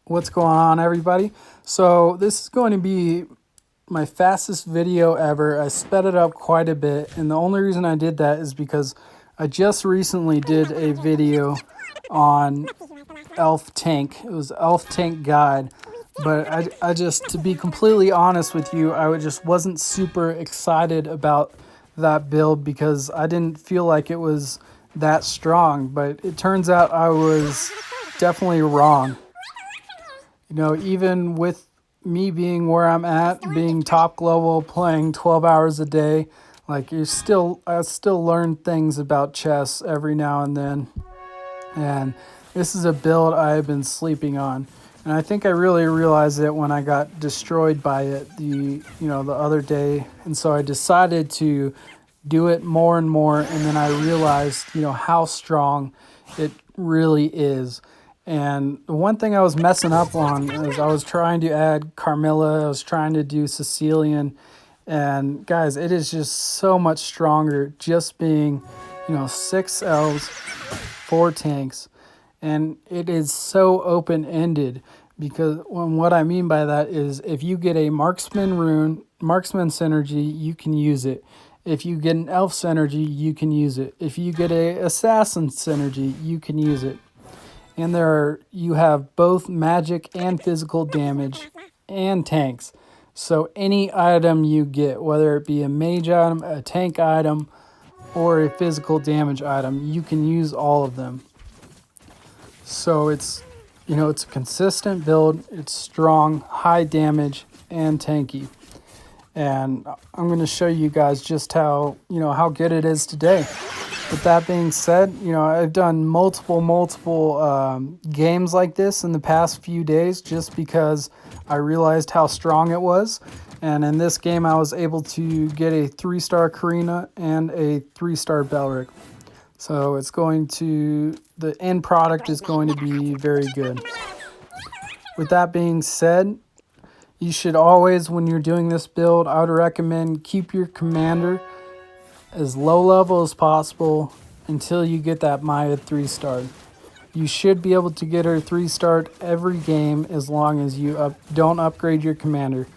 What's going on, everybody? So this is going to be my fastest video ever. I sped it up quite a bit, and the only reason I did that is because I just recently did a video on elf tank. It was elf tank guide, but I just, to be completely honest with you, just wasn't super excited about that build because I didn't feel like it was that strong, but it turns out I was definitely wrong. You know, even with me being where I'm at, being top global, playing 12 hours a day, like I still learn things about chess every now and then. And this is a build I've been sleeping on. And I think I really realized it when I got destroyed by it the other day. And so I decided to do it more and more, and then I realized, how strong it really is. And the one thing I was messing up on is I was trying to add Carmilla, I was trying to do Sicilian, and guys, it is just so much stronger just being, 6 elves, 4 tanks, and it is so open-ended because what I mean by that is if you get a marksman rune, marksman synergy, you can use it. If you get an elf synergy, you can use it. If you get a assassin synergy, you can use it. And you have both magic and physical damage and tanks. So any item you get, whether it be a mage item, a tank item, or a physical damage item, you can use all of them. So it's a consistent build. It's strong, high damage, and tanky. And I'm going to show you guys just how good it is today. With that being said, I've done multiple games like this in the past few days just because I realized how strong it was. And in this game, I was able to get a 3-star Karina and a 3-star Belrick. So the end product is going to be very good. With that being said, you should always, when you're doing this build, I would recommend keep your commander as low level as possible until you get that Maya 3-star. You should be able to get her 3-star every game as long as you don't upgrade your commander.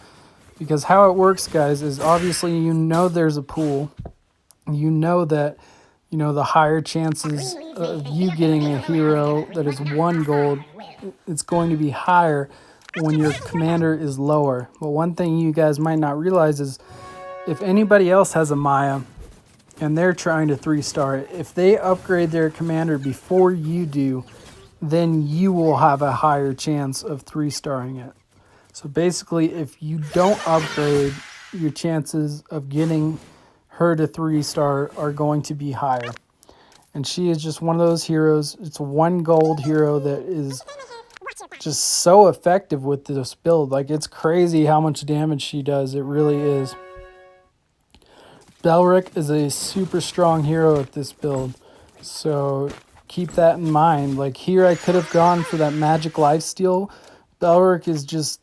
Because how it works, guys, is obviously there's a pool. That the higher chances of you getting a hero that is 1 gold, it's going to be higher when your commander is lower. But one thing you guys might not realize is if anybody else has a Maya and they're trying to 3-star it, if they upgrade their commander before you do, then you will have a higher chance of 3-starring it. So basically, if you don't upgrade, your chances of getting her to 3-star are going to be higher. And she is just one of those heroes. It's a 1 gold hero that is just so effective with this build. Like, it's crazy how much damage she does. It really is. Belrick is a super strong hero at this build, so keep that in mind. Like, here I could have gone for that magic lifesteal. Belrick is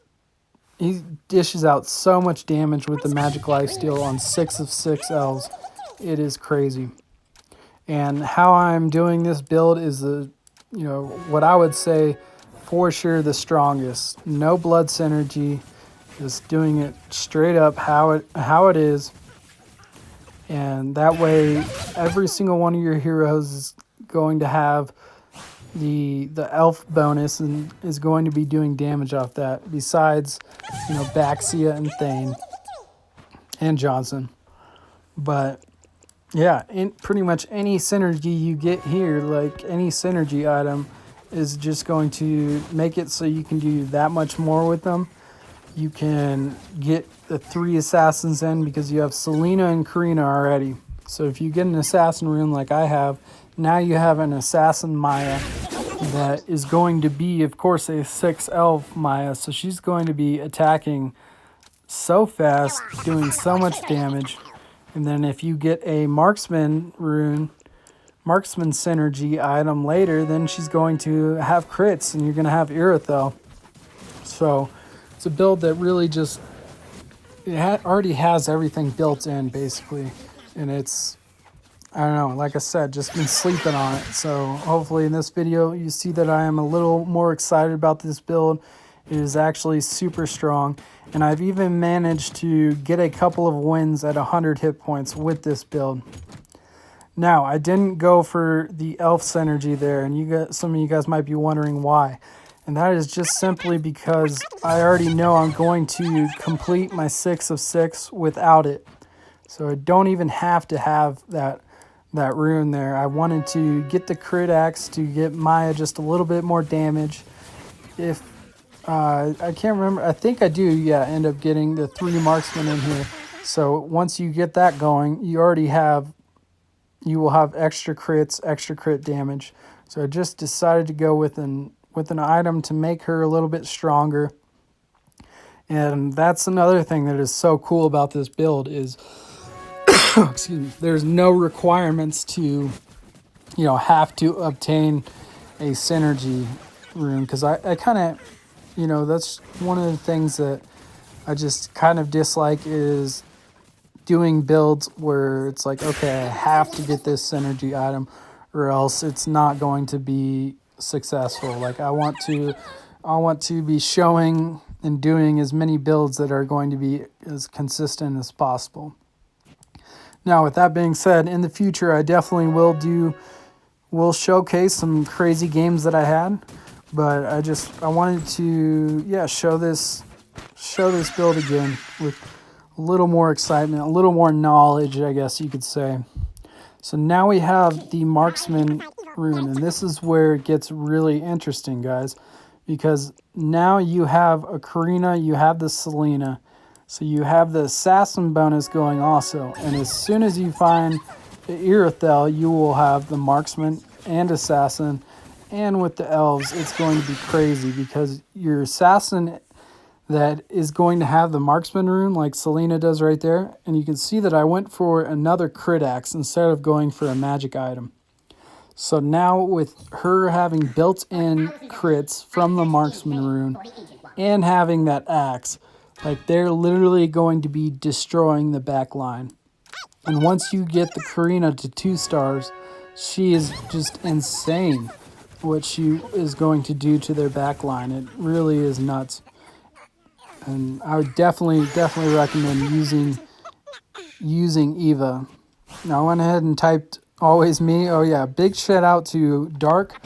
he dishes out so much damage with the magic lifesteal on 6 of 6 elves. It is crazy. And how I'm doing this build is what I would say for sure the strongest. No blood synergy, just doing it straight up how it is. And that way every single one of your heroes is going to have the elf bonus and is going to be doing damage off that, besides Baxia and Thane and Johnson. But yeah, pretty much any synergy you get here, like any synergy item, is just going to make it so you can do that much more with them. You can get the 3 assassins in because you have Selena and Karina already. So if you get an assassin rune like I have, now you have an assassin Maya that is going to be, of course, a 6 elf Maya. So she's going to be attacking so fast, doing so much damage. And then if you get a marksman rune, marksman synergy item later, then she's going to have crits and you're going to have Irithel. So it's a build that really just already has everything built in, basically. And it's I don't know, like I said, just been sleeping on it. So hopefully in this video you see that I am a little more excited about this build. It is actually super strong, and I've even managed to get a couple of wins at 100 hit points with this build. Now, I didn't go for the elf synergy there, and some of you guys might be wondering why. And that is just simply because I already know I'm going to complete my 6 of 6 without it. So I don't even have to have that rune there. I wanted to get the crit axe to get Maya just a little bit more damage. If I can't remember, I think I do, yeah, end up getting the 3 marksmen in here. So once you get that going, you will have extra crits, extra crit damage. So I just decided to go with an item to make her a little bit stronger. And that's another thing that is so cool about this build is excuse me, there's no requirements to have to obtain a synergy rune, because I kind of that's one of the things that I just kind of dislike is doing builds where it's like, okay, I have to get this synergy item or else it's not going to be successful. Like I want to be showing and doing as many builds that are going to be as consistent as possible. Now, with that being said, in the future, I definitely will showcase some crazy games that I had, but I wanted to show this build again with a little more excitement, a little more knowledge, I guess you could say. So now we have the marksman rune, and this is where it gets really interesting, guys, because now you have a Karina, you have the Selena, so you have the Assassin bonus going also, and as soon as you find the Irithel, you will have the marksman and Assassin, and with the elves, it's going to be crazy because your Assassin that is going to have the marksman rune like Selena does right there, and you can see that I went for another crit axe instead of going for a magic item. So now with her having built-in crits from the marksman rune and having that axe, like they're literally going to be destroying the back line. And once you get the Karina to 2 stars, she is just insane what she is going to do to their back line. It really is nuts. And I would definitely recommend using Eva. Now I went ahead and typed always me. Oh yeah, big shout out to Dark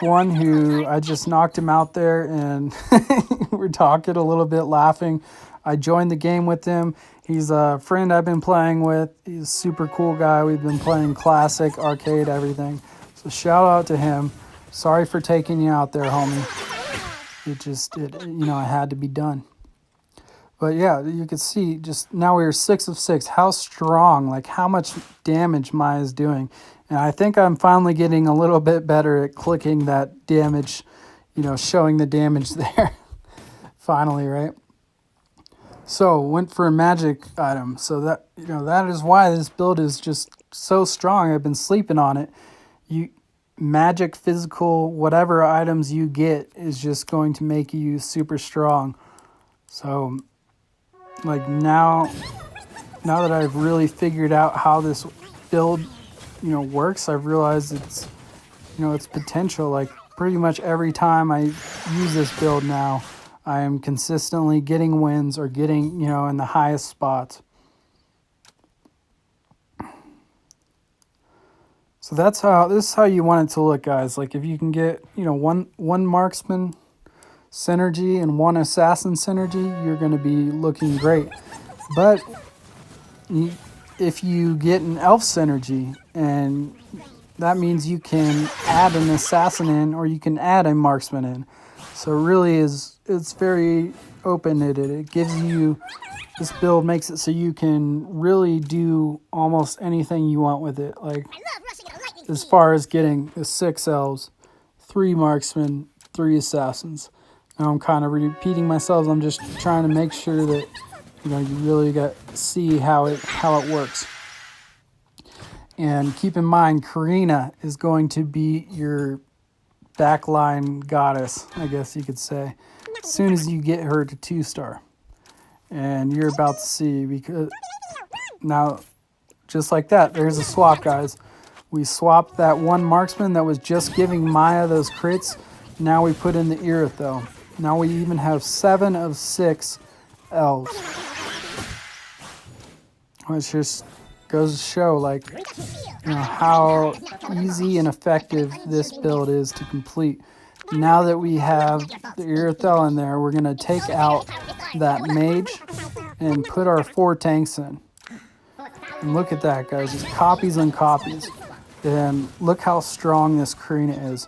One, who I just knocked him out there, and we're talking a little bit, laughing. I joined the game with him. He's a friend I've been playing with. He's a super cool guy. We've been playing classic, arcade, everything. So shout out to him. Sorry for taking you out there, homie. It had to be done. But yeah, you can see just now we're 6 of 6. How strong, like how much damage Maya's doing. And I think I'm finally getting a little bit better at clicking that damage, showing the damage there. Finally, right? So went for a magic item. So that is why this build is just so strong. I've been sleeping on it. Magic, physical, whatever items you get is just going to make you super strong. So like now that I've really figured out how this build works, I've realized its potential. Like pretty much every time I use this build now, I am consistently getting wins or getting in the highest spots. So this is how you want it to look, guys. Like if you can get one marksman synergy and 1 assassin synergy, you're going to be looking great. But if you get an elf synergy, and that means you can add an assassin in, or you can add a marksman in. So really it's very open-ended. It gives you, this build makes it so you can really do almost anything you want with it. Like as far as getting the 6 elves, 3 marksmen, 3 assassins. Now I'm kind of repeating myself. I'm just trying to make sure that you really see how it works. And keep in mind, Karina is going to be your backline goddess, I guess you could say, as soon as you get her to 2 star. And you're about to see, because now just like that. There's a swap, guys. We swapped that one marksman that was just giving Maya those crits. Now we put in the Irithyll. Now we even have 7 of 6 elves. Which just goes to show, like, you know, how easy and effective this build is to complete. Now that we have the Irithyll in there, we're going to take out that mage and put our 4 tanks in. And look at that, guys. It's copies and copies. And look how strong this Karina is.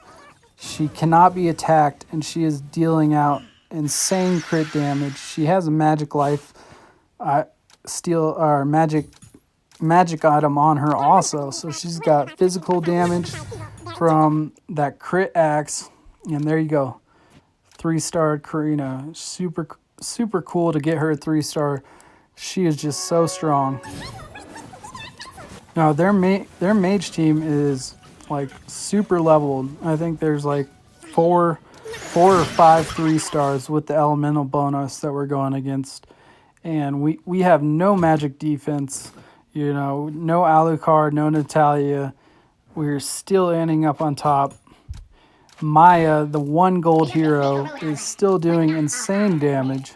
She cannot be attacked, and she is dealing out insane crit damage. She has a magic life magic item on her also. So she's got physical damage from that crit axe. And there you go. 3-star Karina. Super cool to get her a 3-star. She is just so strong. Now their mage team is like super leveled. I think there's like 4 or 5 3-stars with the elemental bonus that we're going against. And we have no magic defense, you know, no Alucard, no Natalia. We're still ending up on top. Maya, the 1 gold hero, is still doing insane damage.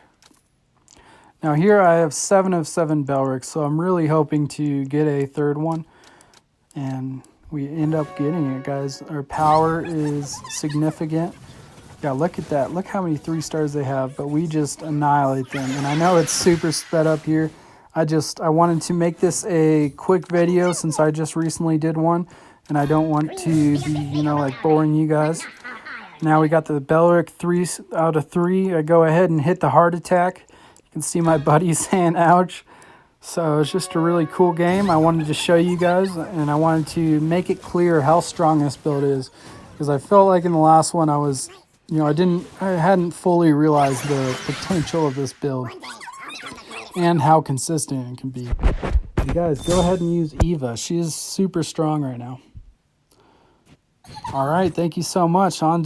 Now here I have 7 of 7 Belrick, so I'm really hoping to get a 3rd one. And we end up getting it, guys. Our power is significant. Yeah, look at that. Look how many 3-stars they have, but we just annihilate them. And I know it's super sped up here. I wanted to make this a quick video since I just recently did one. And I don't want to be, you know, like boring you guys. Now we got the Belrick 3 out of 3. I go ahead and hit the heart attack. You can see my buddy saying ouch. So it's just a really cool game. I wanted to show you guys, and I wanted to make it clear how strong this build is. Because I felt like in the last one I was, you know, I hadn't fully realized the potential of this build. And how consistent it can be. You guys, go ahead and use Eva. She is super strong right now. All right, thank you so much. On